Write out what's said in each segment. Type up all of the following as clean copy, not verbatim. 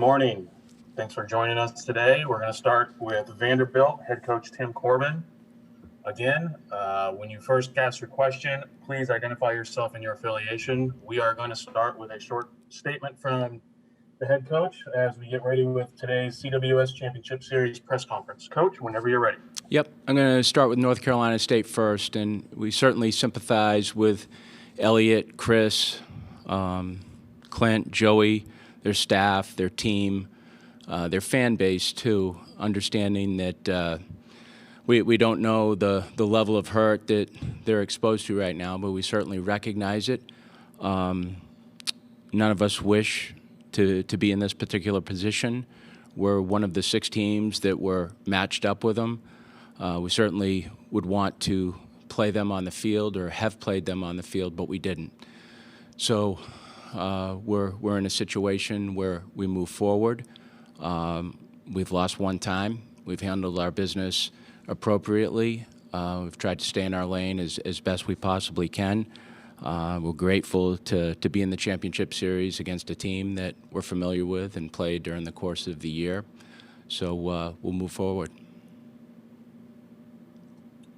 morning. Thanks for joining us today. We're going to start with Vanderbilt head coach Tim Corbin. Again, when you first ask your question, please identify yourself and your affiliation. We are going to start with a short statement from the head coach as we get ready with today's CWS Championship Series press conference. Coach, whenever you're ready. Yep, I'm going to start with North Carolina State first, and we certainly sympathize with Elliot, Chris, Clint, Joey, their staff, their team, their fan base too, understanding that we don't know the level of hurt that they're exposed to right now, but we certainly recognize it. None of us wish to be in this particular position. We're one of the 6 teams that were matched up with them. We certainly would want to play them on the field or have played them on the field, but we didn't. So we're in a situation where we move forward. We've lost one time. We've handled our business appropriately. We've tried to stay in our lane as best we possibly can. We're grateful to be in the championship series against a team that we're familiar with and played during the course of the year. So we'll move forward.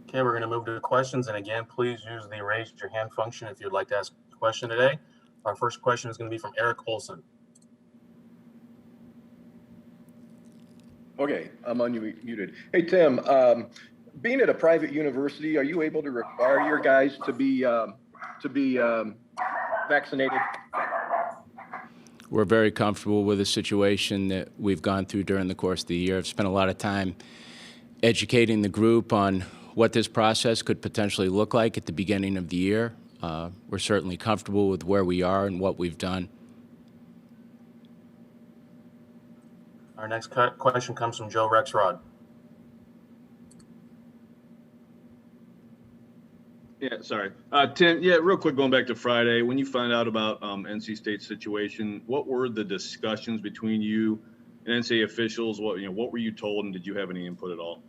Okay, we're going to move to the questions. And again, please use the raise your hand function if you'd like to ask a question today. Our first question is going to be from Eric Olson. Okay, I'm unmuted. Hey, Tim, being at a private university, are you able to require your guys to be vaccinated? We're very comfortable with the situation that we've gone through during the course of the year. I've spent a lot of time educating the group on what this process could potentially look like at the beginning of the year. We're certainly comfortable with where we are and what we've done. Our next question comes from Joe Rexrod. Yeah, sorry. Tim, real quick, going back to Friday, when you found out about NC State's situation, what were the discussions between you and NCAA officials? What were you told, and did you have any input at all?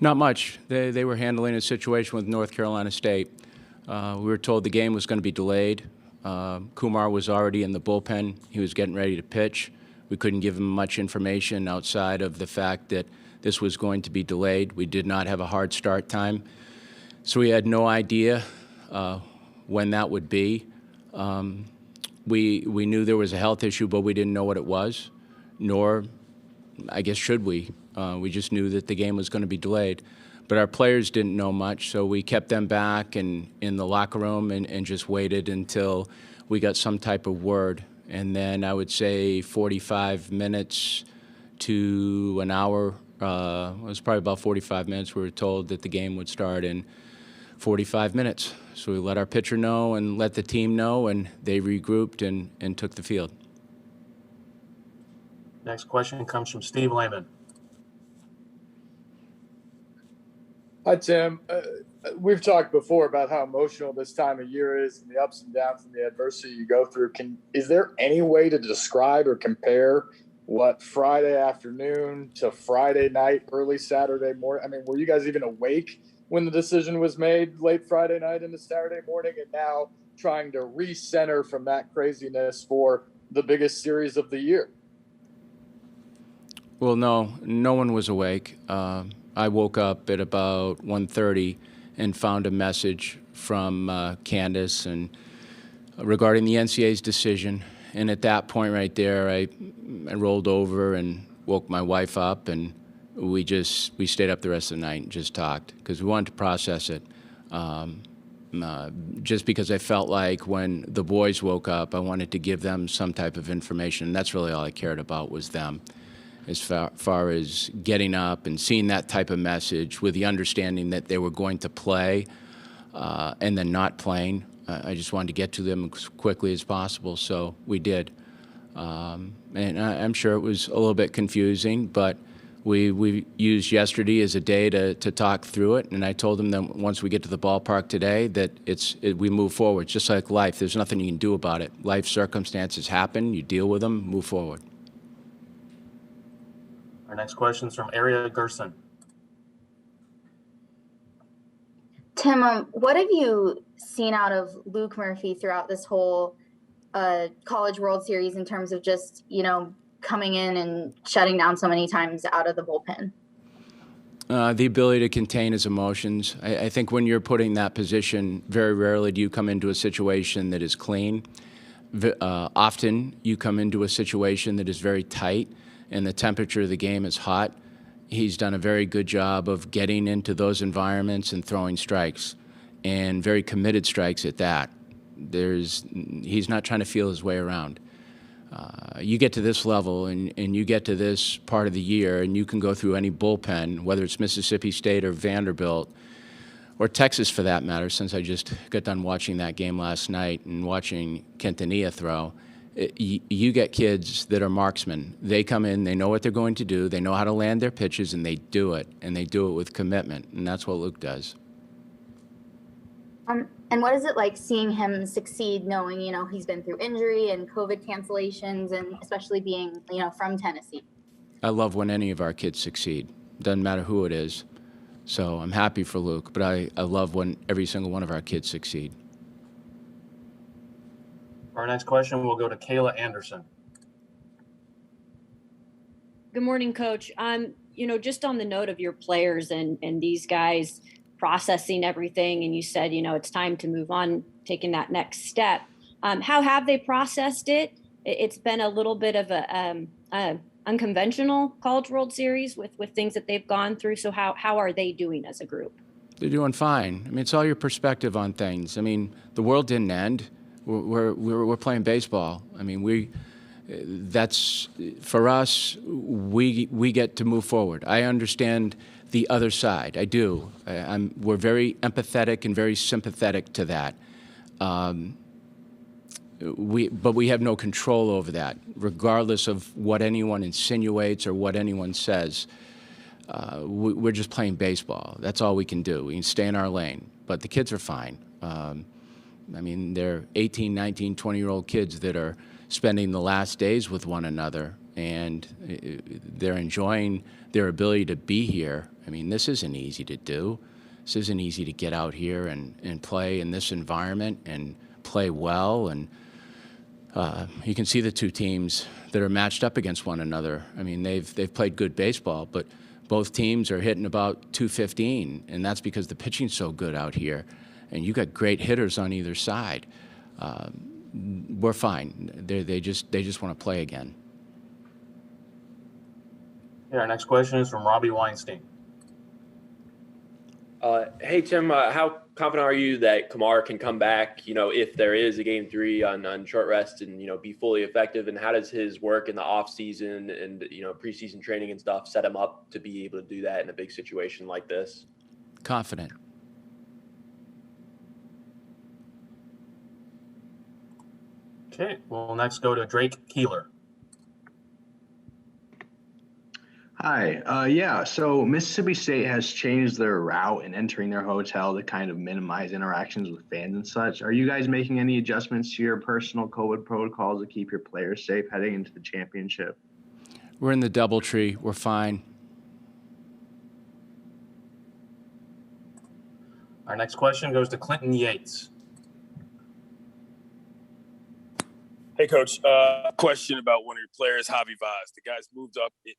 Not much. They were handling a situation with North Carolina State. We were told the game was going to be delayed. Kumar was already in the bullpen. He was getting ready to pitch. We couldn't give him much information outside of the fact that this was going to be delayed. We did not have a hard start time. So we had no idea when that would be. We knew there was a health issue, but we didn't know what it was, nor, I guess, should we. We just knew that the game was going to be delayed. But our players didn't know much, so we kept them back in the locker room and just waited until we got some type of word. And then I would say 45 minutes to an hour, it was probably about 45 minutes, we were told that the game would start in 45 minutes. So we let our pitcher know and let the team know, and they regrouped and took the field. Next question comes from Steve Lehman. Hi, Tim. We've talked before about how emotional this time of year is and the ups and downs and the adversity you go through. Is there any way to describe or compare what Friday afternoon to Friday night, early Saturday morning? I mean, were you guys even awake when the decision was made late Friday night into Saturday morning, and now trying to recenter from that craziness for the biggest series of the year? Well, no one was awake. I woke up at about 1:30 and found a message from Candace and regarding the NCAA's decision. And at that point right there, I rolled over and woke my wife up, and we stayed up the rest of the night and just talked because we wanted to process it. Just because I felt like when the boys woke up, I wanted to give them some type of information. And that's really all I cared about was them. As far as getting up and seeing that type of message with the understanding that they were going to play and then not playing, I just wanted to get to them as quickly as possible, so we did. And I'm sure it was a little bit confusing, but we used yesterday as a day to talk through it, and I told them that once we get to the ballpark today that we move forward, just like life. There's nothing you can do about it. Life circumstances happen, you deal with them, move forward. Our next question is from Aria Gerson. Tim, what have you seen out of Luke Murphy throughout this whole College World Series in terms of just, coming in and shutting down so many times out of the bullpen? The ability to contain his emotions. I think when you're putting that position, very rarely do you come into a situation that is clean. Often you come into a situation that is very tight and the temperature of the game is hot. He's done a very good job of getting into those environments and throwing strikes, and very committed strikes at that. He's not trying to feel his way around. You get to this level and you get to this part of the year and you can go through any bullpen, whether it's Mississippi State or Vanderbilt or Texas for that matter, since I just got done watching that game last night and watching Quintanilla throw. You get kids that are marksmen. They come in, they know what they're going to do, they know how to land their pitches, and they do it with commitment, and that's what Luke does. And what is it like seeing him succeed, knowing, he's been through injury and COVID cancellations, and especially being, from Tennessee? I love when any of our kids succeed. Doesn't matter who it is. So I'm happy for Luke, but I love when every single one of our kids succeed. Our next question will go to Kayla Anderson. Good morning, Coach. Just on the note of your players and these guys processing everything, and you said, it's time to move on, taking that next step. How have they processed it? It's been a little bit of a unconventional College World Series with things that they've gone through. So how are they doing as a group? They're doing fine. I mean, it's all your perspective on things. I mean, the world didn't end. We're playing baseball. I mean, that's for us. We get to move forward. I understand the other side. I do. We're very empathetic and very sympathetic to that. But we have no control over that, regardless of what anyone insinuates or what anyone says. We're just playing baseball. That's all we can do. We can stay in our lane. But the kids are fine. I mean, they're 18, 19, 20-year-old kids that are spending the last days with one another, and they're enjoying their ability to be here. I mean, this isn't easy to do. This isn't easy to get out here and play in this environment and play well. And you can see the two teams that are matched up against one another. I mean, they've played good baseball, but both teams are hitting about 215, and that's because the pitching's so good out here. And you got great hitters on either side. We're fine. They just want to play again. Yeah, our next question is from Robbie Weinstein. Hey, Tim, how confident are you that Kumar can come back, if there is a game 3 on short rest and, be fully effective? And how does his work in the off season and, preseason training and stuff set him up to be able to do that in a big situation like this? Confident. Okay, we'll next go to Drake Keeler. Hi. So Mississippi State has changed their route in entering their hotel to kind of minimize interactions with fans and such. Are you guys making any adjustments to your personal COVID protocols to keep your players safe heading into the championship? We're in the DoubleTree. We're fine. Our next question goes to Clinton Yates. Hey, Coach. Question about one of your players, Javi Vaz. The guy's moved up. He's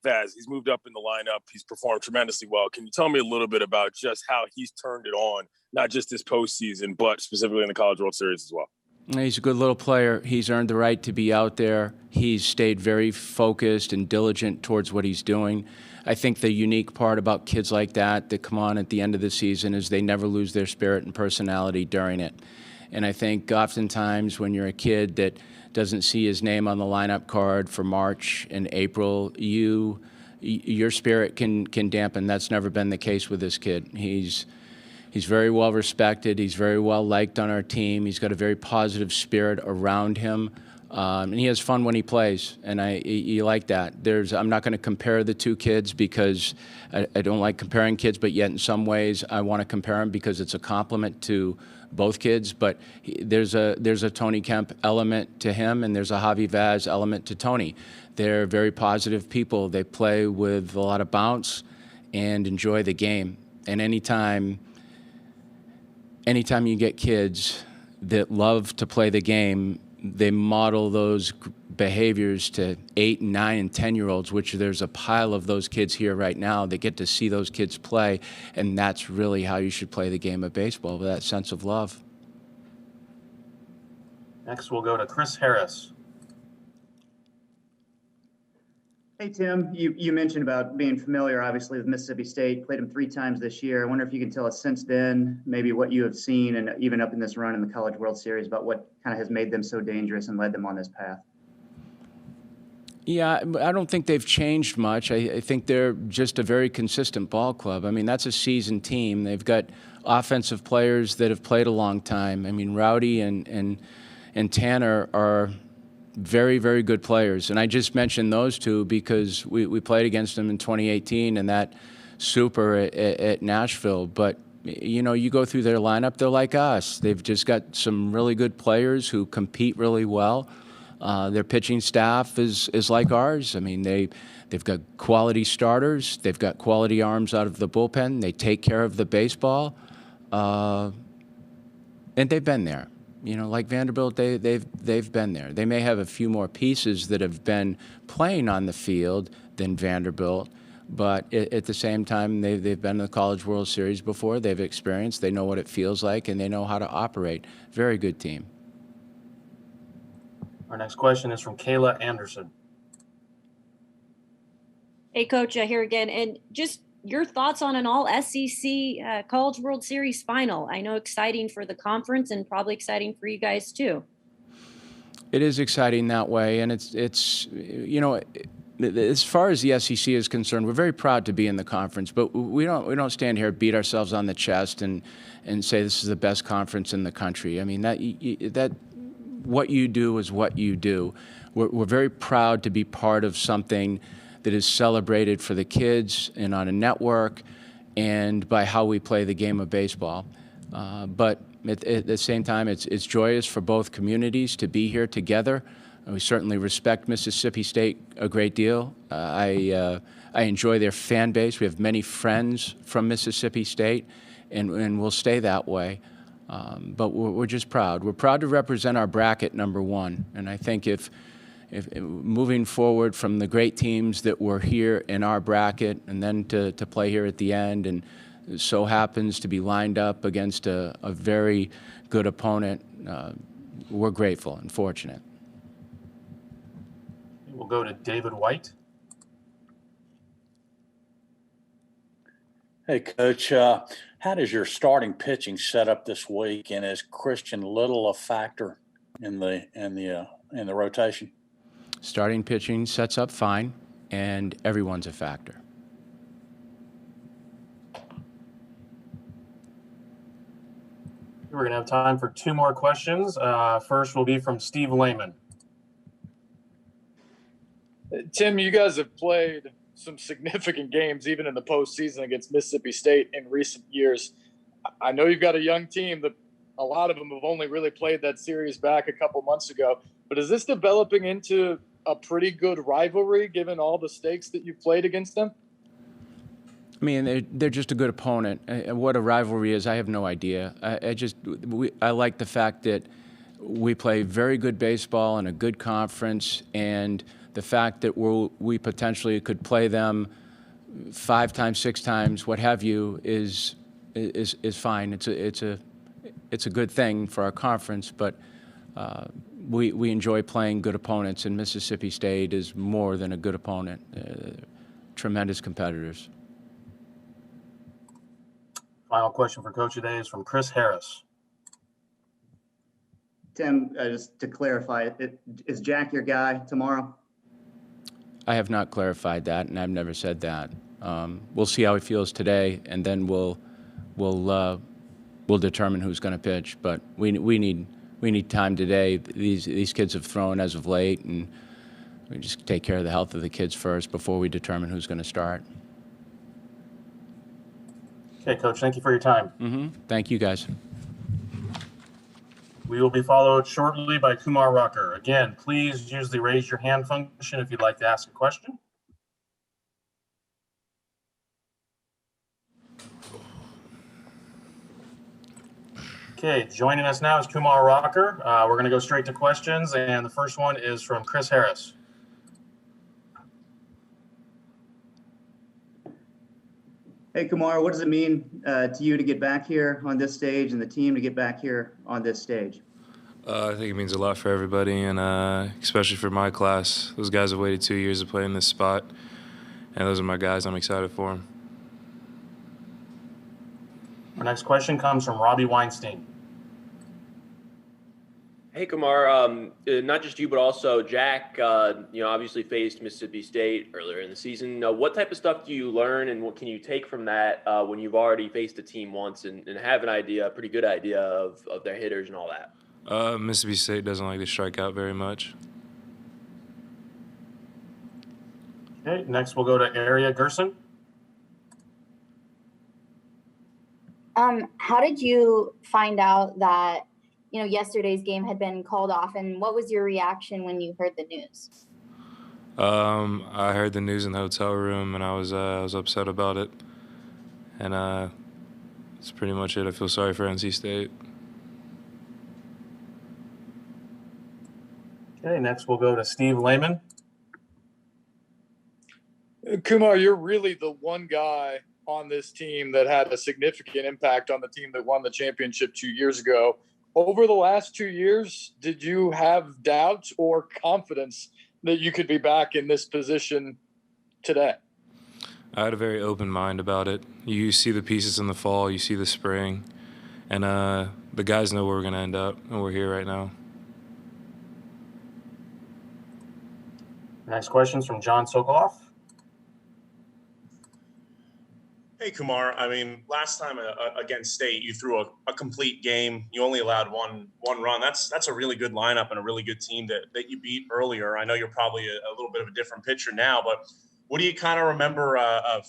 moved up in the lineup. He's performed tremendously well. Can you tell me a little bit about just how he's turned it on, not just this postseason, but specifically in the College World Series as well? He's a good little player. He's earned the right to be out there. He's stayed very focused and diligent towards what he's doing. I think the unique part about kids like that come on at the end of the season is they never lose their spirit and personality during it. And I think oftentimes when you're a kid that doesn't see his name on the lineup card for March and April, your spirit can dampen. That's never been the case with this kid. He's very well respected. He's very well liked on our team. He's got a very positive spirit around him. And he has fun when he plays, and you like that. I'm not going to compare the two kids because I don't like comparing kids, but yet in some ways I want to compare them because it's a compliment to both kids. But there's a Tony Kemp element to him, and there's a Javi Vaz element to Tony. They're very positive people. They play with a lot of bounce and enjoy the game. And anytime you get kids that love to play the game, they model those behaviors to 8, 9, and 10-year-olds, which there's a pile of those kids here right now that get to see those kids play, and that's really how you should play the game of baseball, with that sense of love. Next, we'll go to Chris Harris. Hey, Tim, you mentioned about being familiar, obviously, with Mississippi State, played them 3 times this year. I wonder if you can tell us since then, maybe what you have seen, and even up in this run in the College World Series, about what kind of has made them so dangerous and led them on this path. Yeah, I don't think they've changed much. I think they're just a very consistent ball club. I mean, that's a seasoned team. They've got offensive players that have played a long time. I mean, Rowdy and Tanner are very, very good players. And I just mentioned those two because we played against them in 2018 and that super at Nashville. But, you know, you go through their lineup, they're like us. They've just got some really good players who compete really well. Their pitching staff is like ours. I mean, they've got quality starters. They've got quality arms out of the bullpen. They take care of the baseball. And they've been there. You know, like Vanderbilt, they've been there. They may have a few more pieces that have been playing on the field than Vanderbilt, but at the same time, they've been in the College World Series before. They've experienced. They know what it feels like, and they know how to operate. Very good team. Our next question is from Kayla Anderson. Hey, Coach, here again, and just your thoughts on an all-SEC College World Series final. I know exciting for the conference and probably exciting for you guys too. It is exciting that way, and it's you know, as far as the SEC is concerned, we're very proud to be in the conference, but we don't stand here, beat ourselves on the chest, and say this is the best conference in the country. I mean, that what you do is what you do. We're very proud to be part of something that is celebrated for the kids and on a network and by how we play the game of baseball. But at the same time, it's joyous for both communities to be here together. We certainly respect Mississippi State a great deal. I enjoy their fan base. We have many friends from Mississippi State, and we'll stay that way. But we're just proud. We're proud to represent our bracket, number one. And I think if moving forward from the great teams that were here in our bracket and then to play here at the end, and so happens to be lined up against a very good opponent, we're grateful and fortunate. We'll go to David White. Hey, Coach. How does your starting pitching set up this week, and is Christian Little a factor in the rotation? Starting pitching sets up fine, and everyone's a factor. We're going to have time for 2 more questions. First will be from Steve Lehman. Tim, you guys have played some significant games, even in the postseason, against Mississippi State in recent years. I know you've got a young team that a lot of them have only really played that series back a couple months ago, but is this developing into a pretty good rivalry given all the stakes that you've played against them? I mean, they're just a good opponent. What a rivalry is, I have no idea. I like the fact that we play very good baseball in a good conference, and the fact that we potentially could play them 5 times, 6 times, what have you, is fine. It's a good thing for our conference, but we enjoy playing good opponents, and Mississippi State is more than a good opponent. Tremendous competitors. Final question for Coach today is from Chris Harris. Tim, just to clarify, is Jack your guy tomorrow? I have not clarified that, and I've never said that. We'll see how he feels today, and then we'll determine who's going to pitch. But we need time today. These kids have thrown as of late, and we just take care of the health of the kids first before we determine who's going to start. Okay, Coach, thank you for your time. Thank you, guys. We will be followed shortly by Kumar Rocker. Again, please use the raise your hand function if you'd like to ask a question. Okay, joining us now is Kumar Rocker. We're going to go straight to questions, and the first one is from Chris Harris. Hey, Kumar, what does it mean to you to get back here on this stage and the team to get back here on this stage? I think it means a lot for everybody, and especially for my class. Those guys have waited 2 years to play in this spot, and those are my guys. I'm excited for them. Our next question comes from Robbie Weinstein. Hey, Kumar, not just you, but also Jack, obviously faced Mississippi State earlier in the season. What type of stuff do you learn, and what can you take from that when you've already faced a team once and have a pretty good idea of their hitters and all that? Mississippi State doesn't like to strike out very much. Okay, next we'll go to Area Gerson. How did you find out that, yesterday's game had been called off, and what was your reaction when you heard the news? I heard the news in the hotel room, and I was upset about it. And that's pretty much it. I feel sorry for NC State. Okay, next we'll go to Steve Lehman. Kumar, you're really the one guy on this team that had a significant impact on the team that won the championship 2 years ago. Over the last 2 years, did you have doubts or confidence that you could be back in this position today? I had a very open mind about it. You see the pieces in the fall, you see the spring, and the guys know where we're going to end up, and we're here right now. Next question is from John Sokoloff. Hey, Kumar. Last time against State, you threw a complete game. You only allowed one run. That's a really good lineup and a really good team that you beat earlier. I know you're probably a little bit of a different pitcher now, but what do you kind of remember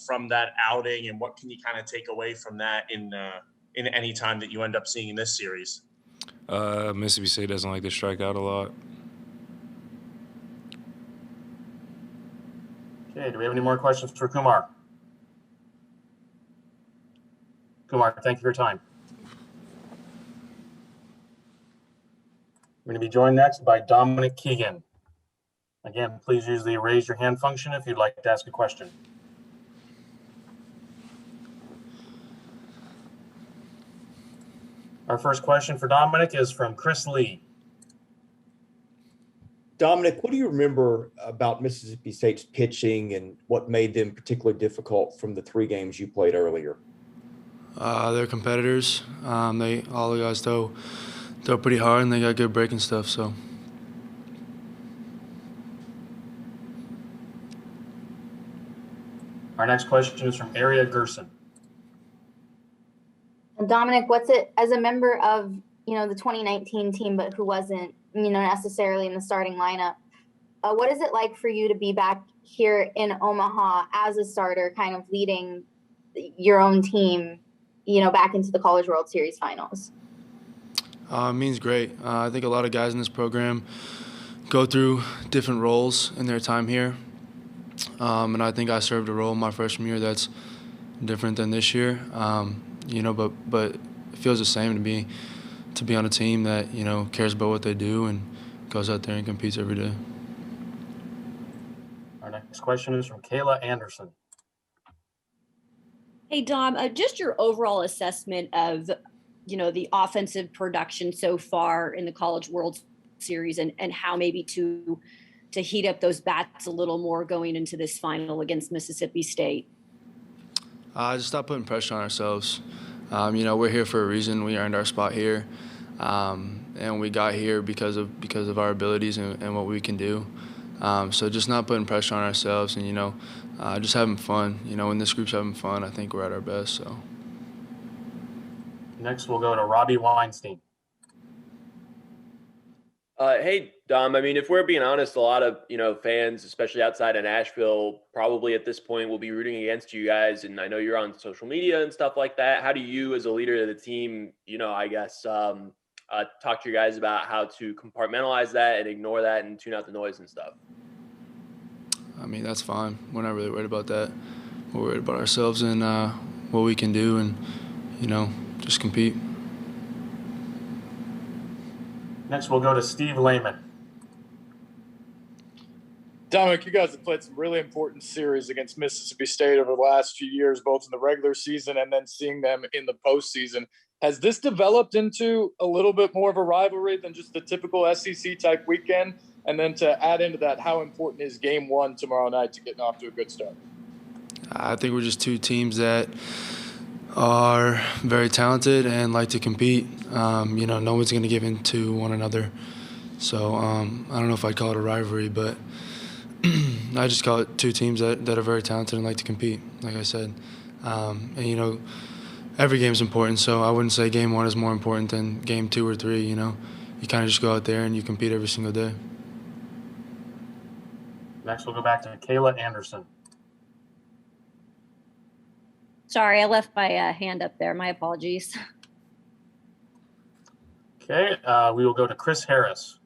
from that outing, and what can you kind of take away from that in any time that you end up seeing in this series? Mississippi State doesn't like to strike out a lot. Okay, do we have any more questions for Kumar? Kumar, thank you for your time. We're going to be joined next by Dominick Keegan. Again, please use the raise your hand function if you'd like to ask a question. Our first question for Dominick is from Chris Lee. Dominick, what do you remember about Mississippi State's pitching and what made them particularly difficult from the 3 games you played earlier? They're competitors. All the guys throw pretty hard, and they got good breaking stuff. So. Our next question is from Area Gerson. Dominick, what's it as a member of the 2019 team, but who wasn't necessarily in the starting lineup? What is it like for you to be back here in Omaha as a starter, kind of leading your own team? Back into the College World Series finals? It means great. I think a lot of guys in this program go through different roles in their time here. And I think I served a role my freshman year that's different than this year. But it feels the same to be on a team that, cares about what they do and goes out there and competes every day. Our next question is from Kayla Anderson. Hey, Dom, just your overall assessment of, the offensive production so far in the College World Series and how maybe to heat up those bats a little more going into this final against Mississippi State. Just stop putting pressure on ourselves. We're here for a reason. We earned our spot here, and we got here because of our abilities and what we can do. So just not putting pressure on ourselves and, just having fun. When this group's having fun, I think we're at our best. So. Next, we'll go to Robbie Weinstein. Hey, Dom, if we're being honest, a lot of, fans, especially outside of Nashville, probably at this point will be rooting against you guys. And I know you're on social media and stuff like that. How do you, as a leader of the team, talk to your guys about how to compartmentalize that and ignore that and tune out the noise and stuff? That's fine. We're not really worried about that. We're worried about ourselves and what we can do and, just compete. Next, we'll go to Steve Lehman. Dominick, you guys have played some really important series against Mississippi State over the last few years, both in the regular season and then seeing them in the postseason. Has this developed into a little bit more of a rivalry than just the typical SEC type weekend? And then to add into that, how important is game one tomorrow night to getting off to a good start? I think we're just two teams that are very talented and like to compete. No one's going to give in to one another. So I don't know if I'd call it a rivalry, but I just call it two teams that are very talented and like to compete, like I said. Every game's important, so I wouldn't say game one is more important than game 2 or 3, You kind of just go out there and you compete every single day. Next, we'll go back to Kayla Anderson. Sorry, I left my hand up there. My apologies. Okay, we will go to Chris Harris.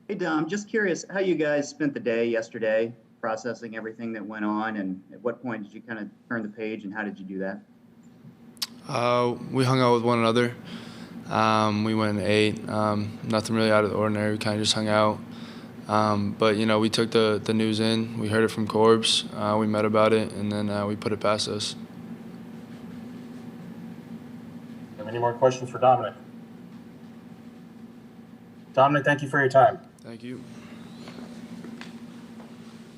Hey, Dom, just curious how you guys spent the day yesterday processing everything that went on, and at what point did you kind of turn the page, and how did you do that? We hung out with one another. We went and ate. Nothing really out of the ordinary. We kind of just hung out. But we took the news in. We heard it from Corbs. We met about it, and then we put it past us. Have any more questions for Dominick? Dominick, thank you for your time. Thank you.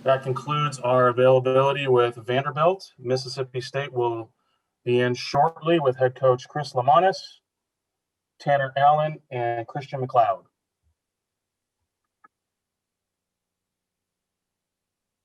That concludes our availability with Vanderbilt. Mississippi State will be in shortly with head coach Chris Lamanis, Tanner Allen, and Christian McLeod.